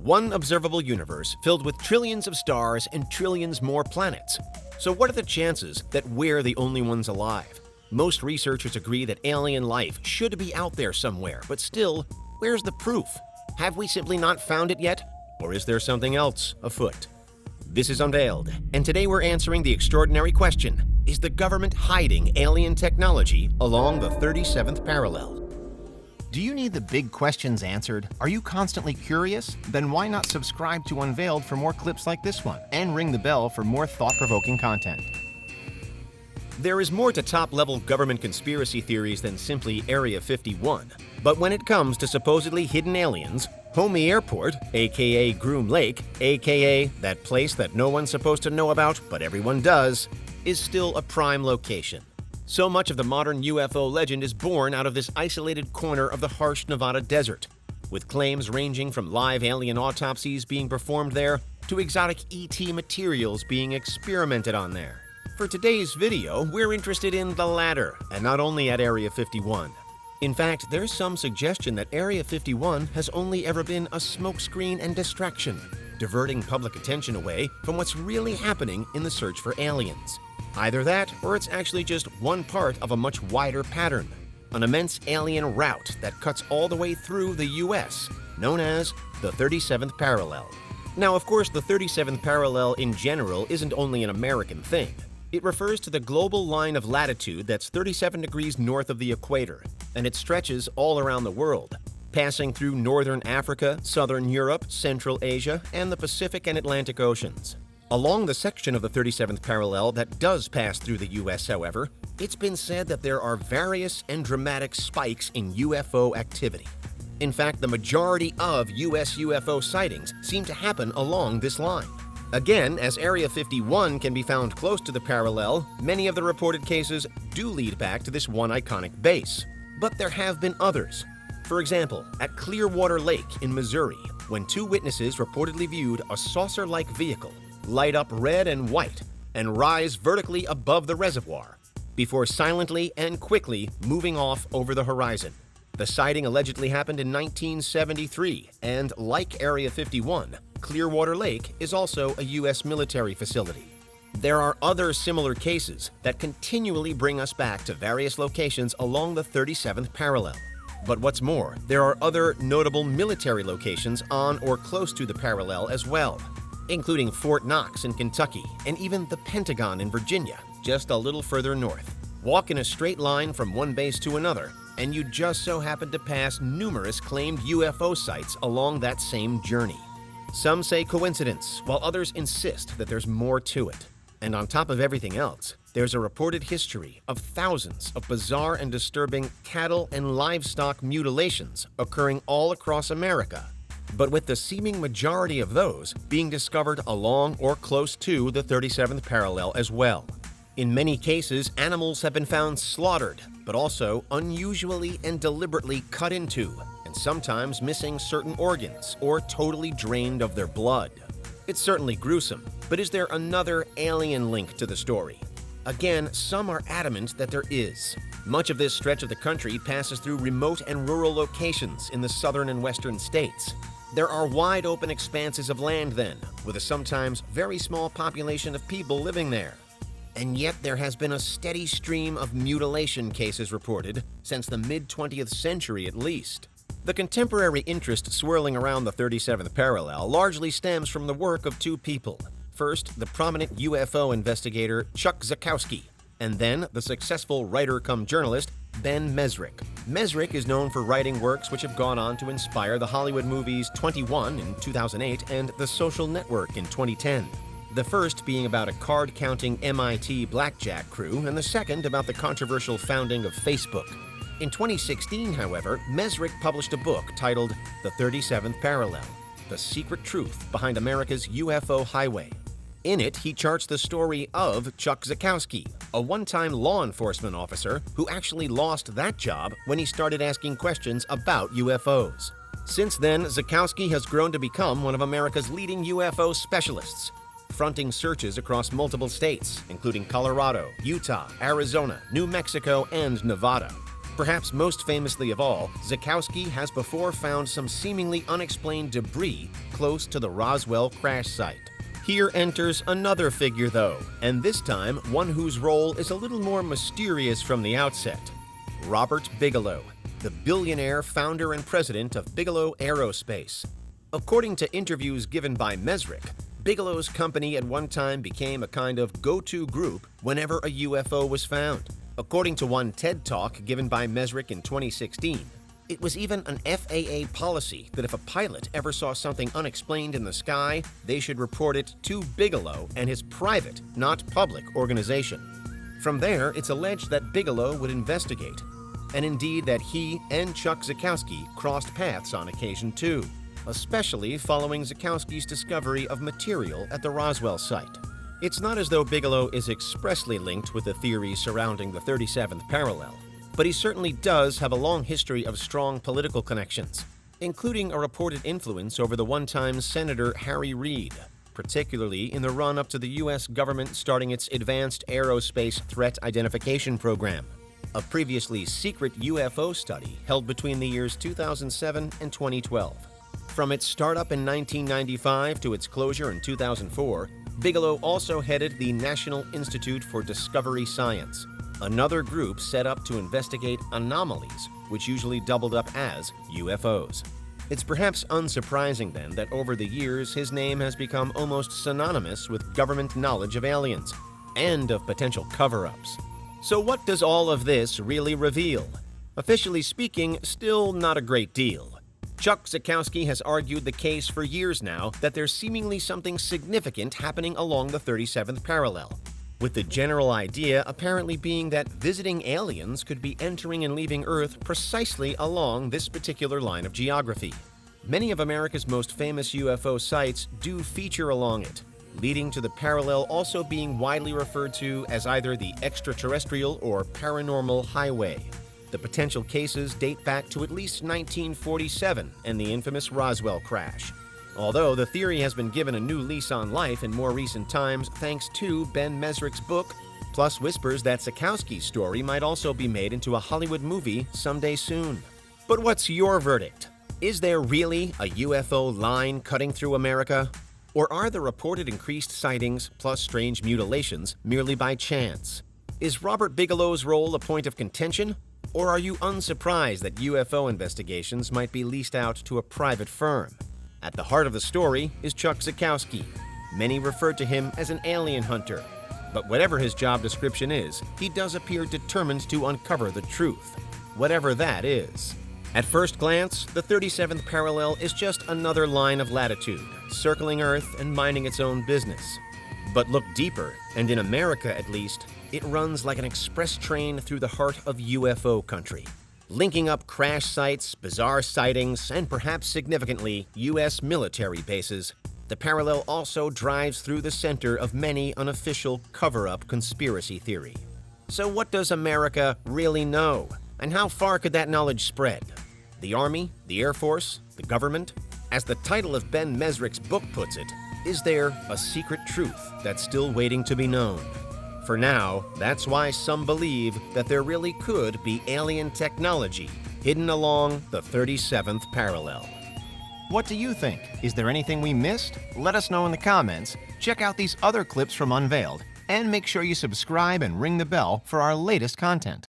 One observable universe filled with trillions of stars and trillions more planets. So what are the chances that we're the only ones alive? Most researchers agree that alien life should be out there somewhere, but still, where's the proof? Have we simply not found it yet? Or is there something else afoot? This is Unveiled, and today we're answering the extraordinary question: is the government hiding alien technology along the 37th parallel? Do you need the big questions answered? Are you constantly curious? Then why not subscribe to Unveiled for more clips like this one, and ring the bell for more thought-provoking content. There is more to top-level government conspiracy theories than simply Area 51. But when it comes to supposedly hidden aliens, Homey Airport, aka Groom Lake, aka that place that no one's supposed to know about but everyone does, is still a prime location. So much of the modern UFO legend is born out of this isolated corner of the harsh Nevada desert, with claims ranging from live alien autopsies being performed there to exotic ET materials being experimented on there. For today's video, we're interested in the latter, and not only at Area 51. In fact, there's some suggestion that Area 51 has only ever been a smokescreen and distraction, diverting public attention away from what's really happening in the search for aliens. Either that, or it's actually just one part of a much wider pattern, an immense alien route that cuts all the way through the US, known as the 37th parallel. Now, of course, the 37th parallel in general isn't only an American thing. It refers to the global line of latitude that's 37 degrees north of the equator, and it stretches all around the world, passing through northern Africa, southern Europe, Central Asia, and the Pacific and Atlantic Oceans. Along the section of the 37th parallel that does pass through the US, however, it's been said that there are various and dramatic spikes in UFO activity. In fact, the majority of US UFO sightings seem to happen along this line. Again, as Area 51 can be found close to the parallel, many of the reported cases do lead back to this one iconic base. But there have been others. For example, at Clearwater Lake in Missouri, when two witnesses reportedly viewed a saucer-like vehicle light up red and white and rise vertically above the reservoir, before silently and quickly moving off over the horizon. The sighting allegedly happened in 1973, and like Area 51, Clearwater Lake is also a U.S. military facility. There are other similar cases that continually bring us back to various locations along the 37th parallel. But what's more, there are other notable military locations on or close to the parallel as well, including Fort Knox in Kentucky and even the Pentagon in Virginia, just a little further north. Walk in a straight line from one base to another, and you just so happen to pass numerous claimed UFO sites along that same journey. Some say coincidence, while others insist that there's more to it. And on top of everything else, there's a reported history of thousands of bizarre and disturbing cattle and livestock mutilations occurring all across America, but with the seeming majority of those being discovered along or close to the 37th parallel as well. In many cases, animals have been found slaughtered, but also unusually and deliberately cut into, and sometimes missing certain organs or totally drained of their blood. It's certainly gruesome, but is there another alien link to the story? Again, some are adamant that there is. Much of this stretch of the country passes through remote and rural locations in the southern and western states. There are wide open expanses of land then, with a sometimes very small population of people living there. And yet there has been a steady stream of mutilation cases reported since the mid-20th century at least. The contemporary interest swirling around the 37th parallel largely stems from the work of two people. First, the prominent UFO investigator Chuck Zukowski, and then the successful writer-cum-journalist Ben Mezrich. Mezrich is known for writing works which have gone on to inspire the Hollywood movies 21 in 2008 and The Social Network in 2010. The first being about a card-counting MIT blackjack crew, and the second about the controversial founding of Facebook. In 2016, however, Mezrich published a book titled The 37th Parallel: The Secret Truth Behind America's UFO Highway. In it, he charts the story of Chuck Zukowski, a one-time law enforcement officer who actually lost that job when he started asking questions about UFOs. Since then, Zukowski has grown to become one of America's leading UFO specialists, fronting searches across multiple states, including Colorado, Utah, Arizona, New Mexico, and Nevada. Perhaps most famously of all, Zukowski has before found some seemingly unexplained debris close to the Roswell crash site. Here enters another figure though, and this time one whose role is a little more mysterious from the outset. Robert Bigelow, the billionaire founder and president of Bigelow Aerospace. According to interviews given by Mesrick, Bigelow's company at one time became a kind of go-to group whenever a UFO was found. According to one TED Talk given by Mesrick in 2016, it was even an FAA policy that if a pilot ever saw something unexplained in the sky, they should report it to Bigelow and his private, not public, organization. From there, it's alleged that Bigelow would investigate, and indeed that he and Chuck Zukowski crossed paths on occasion too, especially following Zukowski's discovery of material at the Roswell site. It's not as though Bigelow is expressly linked with the theories surrounding the 37th parallel, but he certainly does have a long history of strong political connections, including a reported influence over the one-time Senator Harry Reid, particularly in the run-up to the U.S. government starting its Advanced Aerospace Threat Identification Program, a previously secret UFO study held between the years 2007 and 2012. From its startup in 1995 to its closure in 2004, Bigelow also headed the National Institute for Discovery Science, another group set up to investigate anomalies, which usually doubled up as UFOs. It's perhaps unsurprising then that over the years his name has become almost synonymous with government knowledge of aliens and of potential cover-ups. So what does all of this really reveal? Officially speaking, still not a great deal. Chuck Zukowski has argued the case for years now that there's seemingly something significant happening along the 37th parallel, with the general idea apparently being that visiting aliens could be entering and leaving Earth precisely along this particular line of geography. Many of America's most famous UFO sites do feature along it, leading to the parallel also being widely referred to as either the extraterrestrial or paranormal highway. The potential cases date back to at least 1947 and the infamous Roswell crash. Although the theory has been given a new lease on life in more recent times thanks to Ben Mesrick's book, plus whispers that Zukowski's story might also be made into a Hollywood movie someday soon. But what's your verdict? Is there really a UFO line cutting through America? Or are the reported increased sightings plus strange mutilations merely by chance? Is Robert Bigelow's role a point of contention? Or are you unsurprised that UFO investigations might be leased out to a private firm? At the heart of the story is Chuck Zukowski. Many refer to him as an alien hunter. But whatever his job description is, he does appear determined to uncover the truth, whatever that is. At first glance, the 37th parallel is just another line of latitude, circling Earth and minding its own business. But look deeper, and in America at least, it runs like an express train through the heart of UFO country, linking up crash sites, bizarre sightings, and perhaps significantly, U.S. military bases. The parallel also drives through the center of many unofficial cover-up conspiracy theory. So what does America really know? And how far could that knowledge spread? The Army? The Air Force? The government? As the title of Ben Mesrick's book puts it, is there a secret truth that's still waiting to be known? For now, that's why some believe that there really could be alien technology hidden along the 37th parallel. What do you think? Is there anything we missed? Let us know in the comments. Check out these other clips from Unveiled, and make sure you subscribe and ring the bell for our latest content.